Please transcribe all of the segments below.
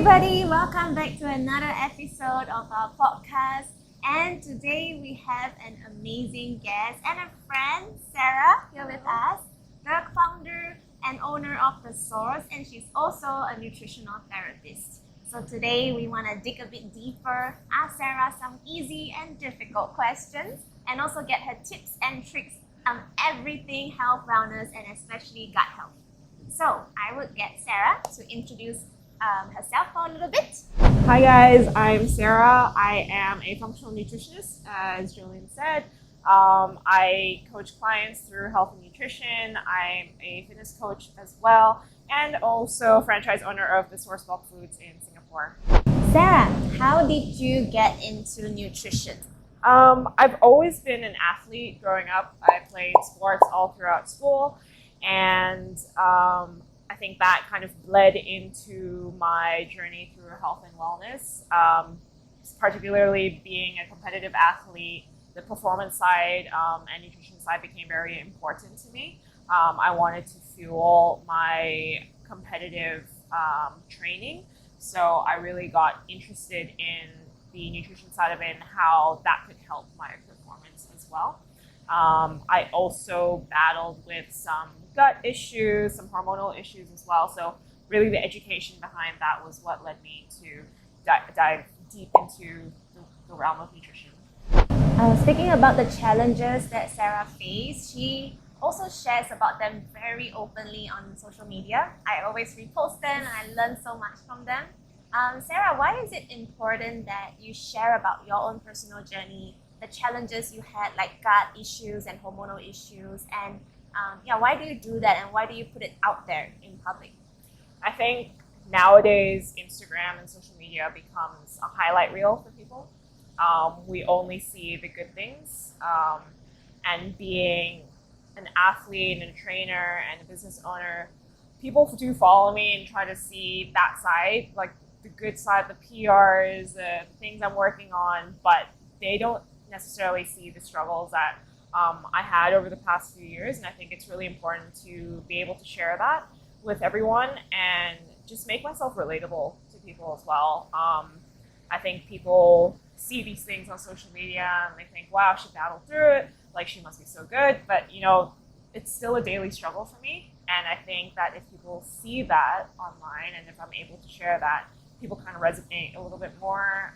everybody, welcome back to another episode of our podcast. And today we have an amazing guest and a friend, Sarah, here with us, the founder and owner of The Source, and she's also a nutritional therapist. So today we want to dig a bit deeper, ask Sarah some easy and difficult questions, and also get her tips and tricks on everything health, wellness, and especially gut health. So I would get Sarah to introduce herself for a little bit. Hi guys, I'm Sarah. I am a functional nutritionist, as Jolene said. I coach clients through health and nutrition. I'm a fitness coach as well, and also franchise owner of the Source Bulkfoods in Singapore. Sarah, how did you get into nutrition? I've always been an athlete growing up. I played sports all throughout school, and I think that kind of led into my journey through health and wellness, particularly being a competitive athlete. The performance side and nutrition side became very important to me. I wanted to fuel my competitive training, so I really got interested in the nutrition side of it and how that could help my performance as well. I also battled with some gut issues, some hormonal issues as well. So really the education behind that was what led me to dive deep into the realm of nutrition. Speaking about the challenges that Sarah faced, she also shares about them very openly on social media. I always repost them and I learn so much from them. Sarah, why is it important that you share about your own personal journey, the challenges you had like gut issues and hormonal issues, and why do you do that and why do you put it out there in public? I think nowadays Instagram and social media becomes a highlight reel for people. We only see the good things, and being an athlete and a trainer and a business owner, people do follow me and try to see that side, like the good side, the PRs, the things I'm working on, but they don't necessarily see the struggles that I had over the past few years. And I think it's really important to be able to share that with everyone and just make myself relatable to people as well. I think people see these things on social media and they think, wow, she battled through it, like she must be so good. But it's still a daily struggle for me. And I think that if people see that online and if I'm able to share that, people kind of resonate a little bit more.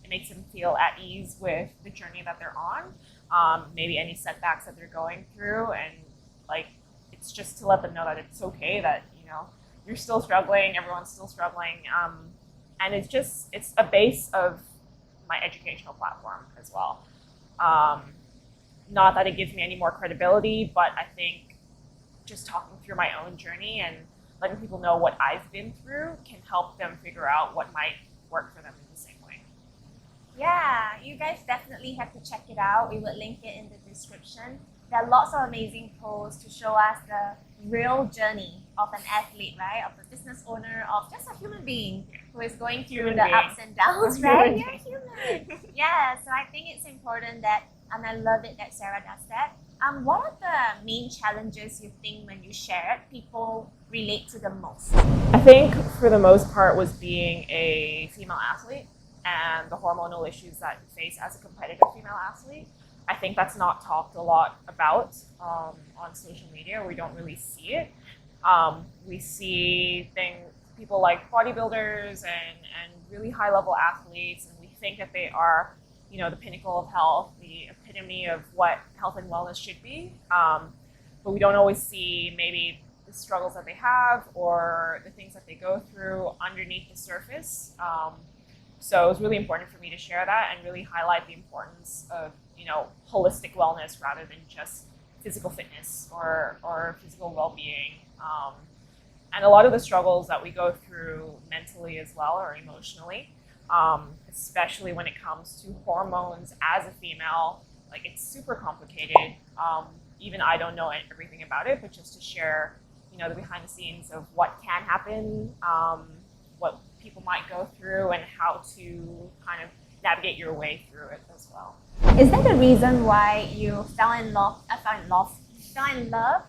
It makes them feel at ease with the journey that they're on, maybe any setbacks that they're going through, and it's just to let them know that it's okay, that you're still struggling, everyone's still struggling, and it's a base of my educational platform as well. Not that it gives me any more credibility, but I think just talking through my own journey and letting people know what I've been through can help them figure out what might work for them in the same way. Yeah, you guys definitely have to check it out. We will link it in the description. There are lots of amazing posts to show us the real journey of an athlete, right? Of a business owner, of just a human being who is going through the ups and downs, right? You're human. Yeah, so I think it's important that, and I love it that Sarah does that. What are the main challenges you think when you share it, people relate to the most? I think for the most part was being a female athlete and the hormonal issues that you face as a competitive female athlete. I think that's not talked a lot about on social media. We don't really see it. We see people like bodybuilders and really high level athletes, and we think that they are the pinnacle of health, the epitome of what health and wellness should be. But we don't always see maybe the struggles that they have or the things that they go through underneath the surface. So it was really important for me to share that and really highlight the importance of holistic wellness rather than just physical fitness or physical well-being. And a lot of the struggles that we go through mentally as well or emotionally, especially when it comes to hormones as a female, it's super complicated. Even I don't know everything about it, but just to share, the behind the scenes of what can happen, what people might go through, and how to kind of navigate your way through it as well. Is that the reason why you fell in love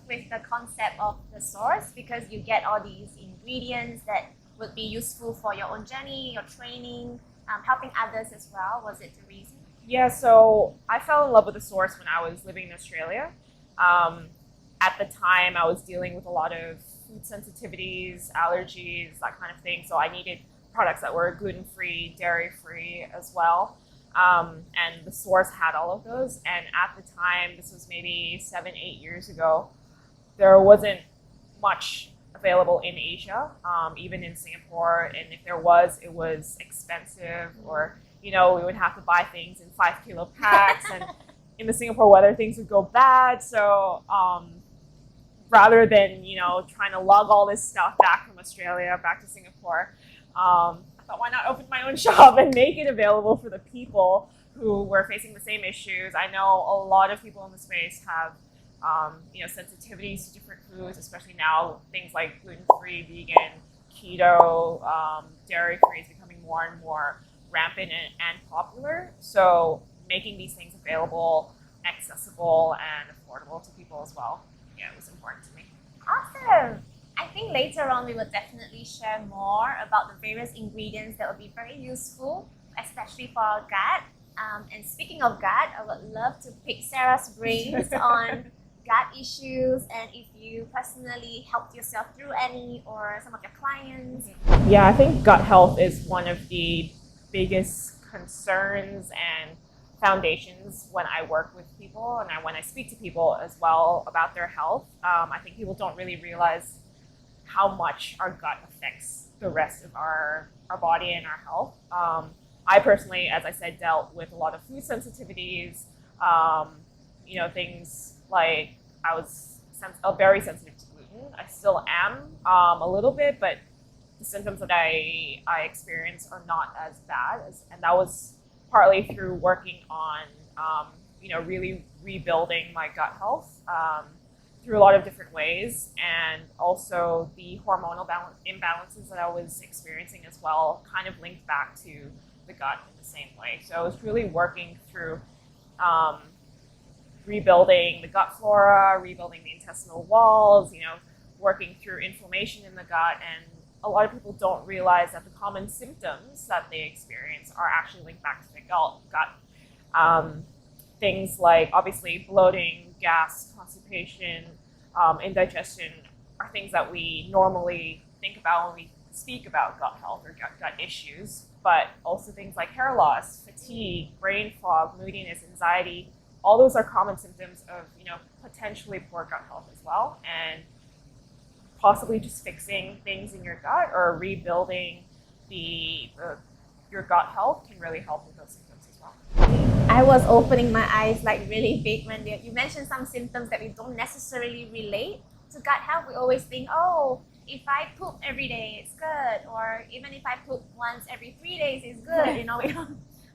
with the concept of The Source? Because you get all these ingredients that would be useful for your own journey, your training, helping others as well? Was it the reason? Yeah, so I fell in love with the Source when I was living in Australia. At the time, I was dealing with a lot of food sensitivities, allergies, that kind of thing. So I needed products that were gluten-free, dairy-free as well. And the Source had all of those. And at the time, this was maybe 7-8 years ago, there wasn't much available in Asia, even in Singapore. And if there was, it was expensive, or we would have to buy things in 5 kilo packs. And in the Singapore weather, things would go bad. So rather than trying to lug all this stuff back from Australia back to Singapore, I thought, why not open my own shop and make it available for the people who were facing the same issues. I know a lot of people in the space have sensitivities to different foods, especially now things like gluten-free, vegan, keto, dairy-free is becoming more and more rampant and popular. So making these things available, accessible, and affordable to people as well, it was important to me. Awesome. I think later on we will definitely share more about the various ingredients that will be very useful, especially for our gut. And speaking of gut, I would love to pick Sarah's brains on gut issues, and if you personally helped yourself through any, or some of your clients. Yeah, I think gut health is one of the biggest concerns and foundations when I work with people and when I speak to people as well about their health. I think people don't really realize how much our gut affects the rest of our body and our health. I personally, as I said, dealt with a lot of food sensitivities, things like I was very sensitive to gluten. I still am a little bit, but the symptoms that I experience are not as bad, and that was partly through working on, really rebuilding my gut health through a lot of different ways, and also the hormonal imbalances that I was experiencing as well kind of linked back to the gut in the same way. So I was really working through rebuilding the gut flora, rebuilding the intestinal walls, working through inflammation in the gut. And a lot of people don't realize that the common symptoms that they experience are actually linked back to the gut. Things like obviously bloating, gas, constipation, indigestion are things that we normally think about when we speak about gut health or gut issues, but also things like hair loss, fatigue, brain fog, moodiness, anxiety. All those are common symptoms of, potentially poor gut health as well. And possibly just fixing things in your gut or rebuilding your gut health can really help with those symptoms as well. I was opening my eyes like really big when you mentioned some symptoms that we don't necessarily relate to gut health. We always think, oh, if I poop every day, it's good. Or even if I poop once every 3 days, it's good.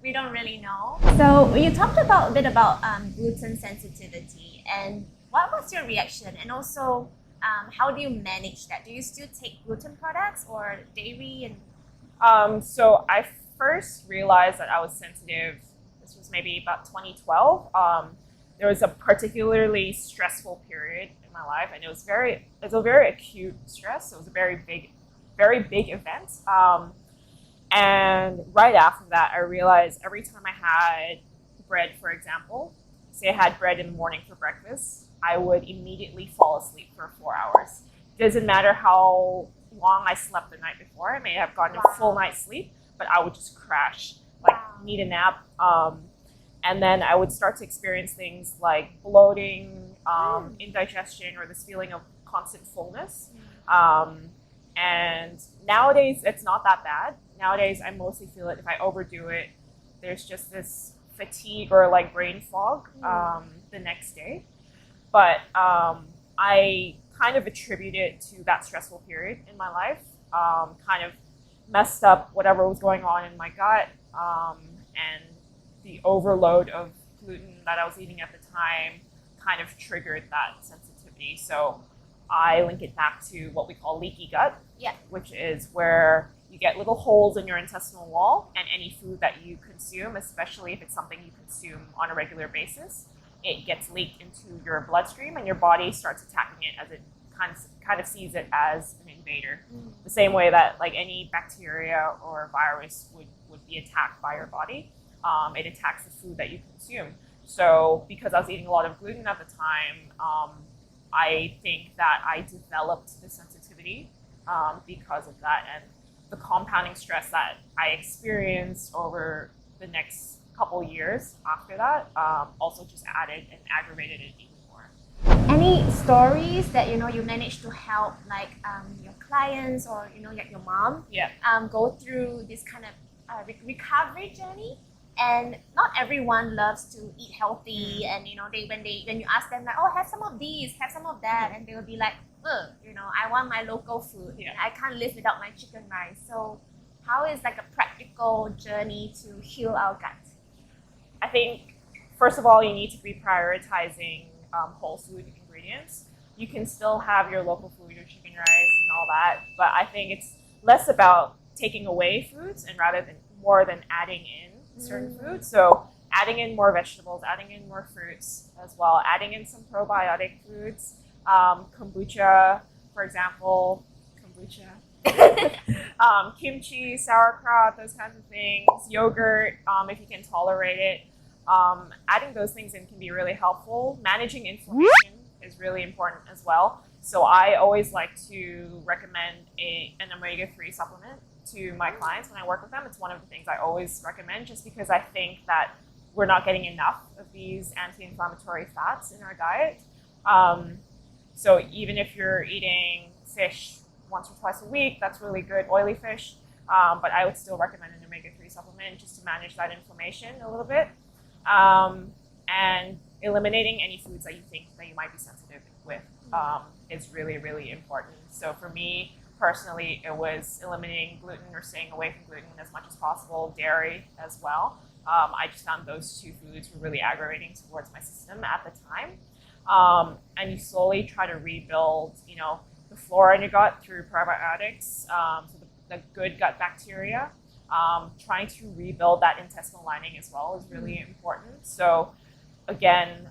We don't really know. So you talked a bit about gluten sensitivity, and what was your reaction? And also, how do you manage that? Do you still take gluten products or dairy? So I first realized that I was sensitive. This was maybe about 2012. There was a particularly stressful period in my life, and it was a very acute stress. It was a very big event. And right after that, I realized every time I had bread, for example, say I had bread in the morning for breakfast, I would immediately fall asleep for 4 hours. It doesn't matter how long I slept the night before. I may have gotten a full night's sleep, but I would just crash, need a nap. And then I would start to experience things like bloating, indigestion, or this feeling of constant fullness. And nowadays, it's not that bad. Nowadays, I mostly feel it if I overdo it. There's just this fatigue or brain fog the next day. But I kind of attribute it to that stressful period in my life. Kind of messed up whatever was going on in my gut, and the overload of gluten that I was eating at the time kind of triggered that sensitivity. So I link it back to what we call leaky gut, which is where you get little holes in your intestinal wall, and any food that you consume, especially if it's something you consume on a regular basis, it gets leaked into your bloodstream, and your body starts attacking it as it kind of sees it as an invader. The same way that like any bacteria or virus would be attacked by your body. It attacks the food that you consume. So because I was eating a lot of gluten at the time, I think that I developed the sensitivity because of that, and the compounding stress that I experienced over the next couple years after that also just added and aggravated it even more. Any stories that you managed to help like your clients or like your mom go through this kind of recovery journey? And not everyone loves to eat healthy, and when you ask them like, oh, have some of these, have some of that, and they will be like, I want my local food. I can't live without my chicken rice. So how is like a practical journey to heal our gut? I think first of all, you need to be prioritizing whole food ingredients. You can still have your local food, your chicken rice and all that, but I think it's less about taking away foods and more than adding in certain foods. So adding in more vegetables, adding in more fruits as well, adding in some probiotic foods, kombucha, for example, kimchi, sauerkraut, those kinds of things, yogurt, if you can tolerate it. Adding those things in can be really helpful. Managing inflammation is really important as well. So I always like to recommend an omega-3 supplement to my clients when I work with them. It's one of the things I always recommend, just because I think that we're not getting enough of these anti-inflammatory fats in our diet. So even if you're eating fish once or twice a week, that's really good, oily fish. But I would still recommend an omega-3 supplement just to manage that inflammation a little bit. And eliminating any foods that you think that you might be sensitive with is really, really important. So for me, personally, it was eliminating gluten or staying away from gluten as much as possible, dairy as well. I just found those two foods were really aggravating towards my system at the time. And you slowly try to rebuild, the flora in your gut through probiotics, so the good gut bacteria. Trying to rebuild that intestinal lining as well is really important. So again,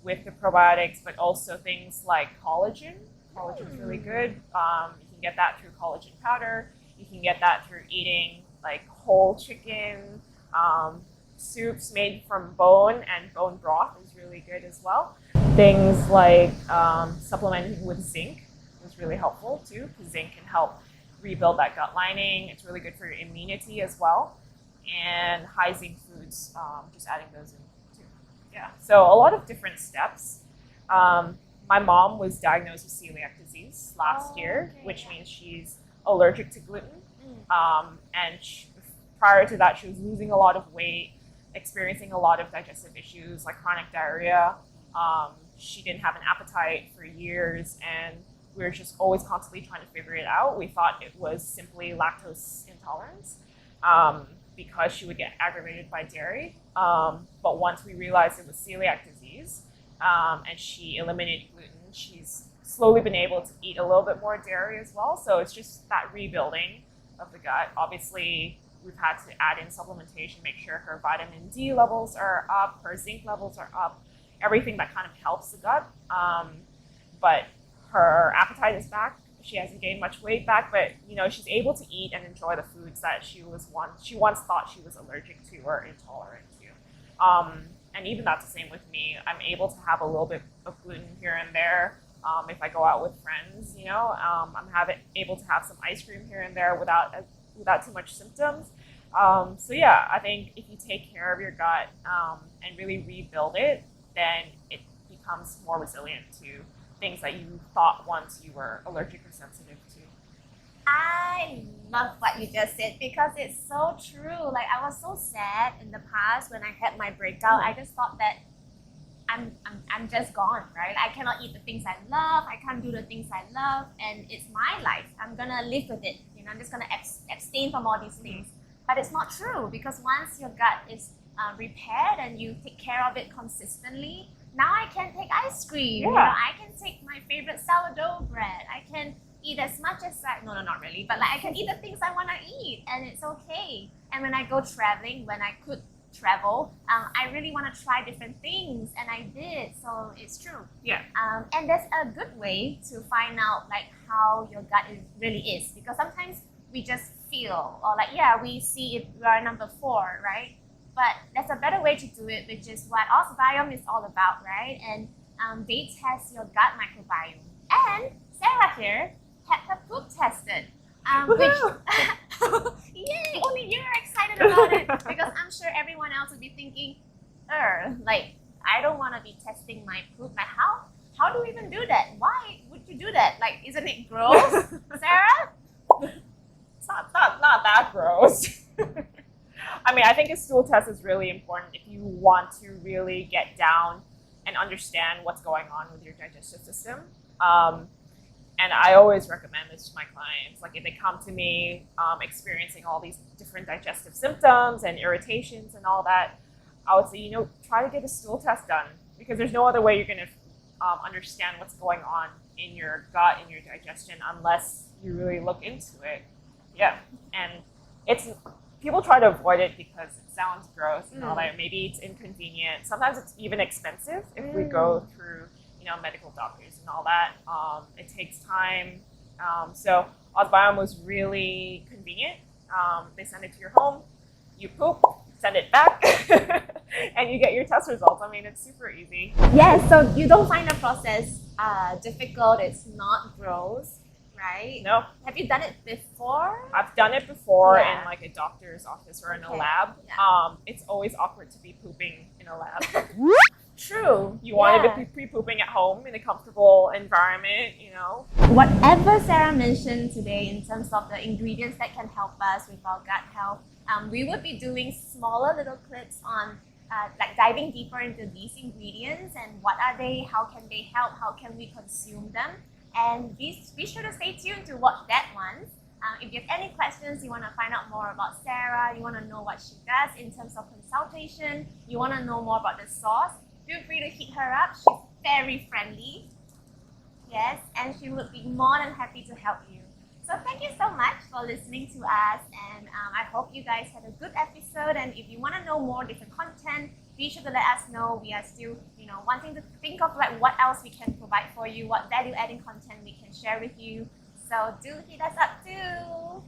with the probiotics, but also things like collagen. Collagen is really good. You can get that through collagen powder. You can get that through eating like whole chicken. Soups made from bone and bone broth is really good as well. Things like supplementing with zinc is really helpful too, because zinc can help rebuild that gut lining. It's really good for your immunity as well. And high zinc foods, just adding those in too. Yeah, so a lot of different steps. My mom was diagnosed with celiac disease last year, which means she's allergic to gluten. And prior to that, she was losing a lot of weight, experiencing a lot of digestive issues like chronic diarrhea. She didn't have an appetite for years, and we were just always constantly trying to figure it out. We thought it was simply lactose intolerance because she would get aggravated by dairy. But once we realized it was celiac disease and she eliminated gluten, she's slowly been able to eat a little bit more dairy as well. So it's just that rebuilding of the gut. Obviously, we've had to add in supplementation, make sure her vitamin D levels are up, her zinc levels are up, everything that kind of helps the gut. But her appetite is back. She hasn't gained much weight back, but she's able to eat and enjoy the foods that she once thought she was allergic to or intolerant to. And even that's the same with me. I'm able to have a little bit of gluten here and there. If I go out with friends, I'm able to have some ice cream here and there without too much symptoms. So yeah, I think if you take care of your gut and really rebuild it, then it becomes more resilient to things that you thought once you were allergic or sensitive to. I love what you just said because it's so true. Like I was so sad in the past when I had my breakout. I just thought that I'm just gone, right? I cannot eat the things I love. I can't do the things I love, and it's my life. I'm gonna live with it. I'm just gonna abstain from all these things. But it's not true, because once your gut is repaired and you take care of it consistently, now I can take ice cream. I can take my favorite sourdough bread. I can eat as much as not really, but like I can eat the things I want to eat, and it's okay. And when I go traveling, when I could travel, I really want to try different things, and I did. So it's true. Yeah. And that's a good way to find out like how your gut really is, because sometimes we just feel, or like, yeah, we see if we are number 4, right? But there's a better way to do it, which is what OSbiome is all about, right? And they test your gut microbiome. And Sarah here had her poop tested, which yay! Only you're excited about it, because I'm sure everyone else would be thinking, like, I don't want to be testing my poop. Like, how do we even do that? Why would you do that? Like, isn't it gross, Sarah? It's not that gross. I mean, I think a stool test is really important if you want to really get down and understand what's going on with your digestive system. And I always recommend this to my clients. Like, if they come to me experiencing all these different digestive symptoms and irritations and all that, I would say, try to get a stool test done, because there's no other way you're going to understand what's going on in your gut and your digestion unless you really look into it. Yeah, and people try to avoid it because it sounds gross and all that. Maybe it's inconvenient. Sometimes it's even expensive if we go through medical doctors and all that. It takes time. So OSbiome was really convenient. They send it to your home, you poop, send it back, and you get your test results. I mean, it's super easy. Yes, so you don't find the process difficult. It's not gross, right? No. Have you done it before? I've done it before Yeah. in like a doctor's office or in a Okay. lab. Yeah. It's always awkward to be pooping in a lab. True. You wanted to be pooping at home in a comfortable environment, Whatever Sarah mentioned today in terms of the ingredients that can help us with our gut health, we would be doing smaller little clips on like diving deeper into these ingredients and what are they, how can they help, how can we consume them, and be sure to stay tuned to watch that one. If you have any questions, you want to find out more about Sarah, you want to know what she does in terms of consultation, you want to know more about the Source, feel free to hit her up. She's very friendly. Yes, and she would be more than happy to help you. So thank you so much for listening to us, and I hope you guys had a good episode. And if you want to know more different content, be sure to let us know. We are still, wanting to think of like what else we can provide for you, what value-adding content we can share with you. So do hit us up too.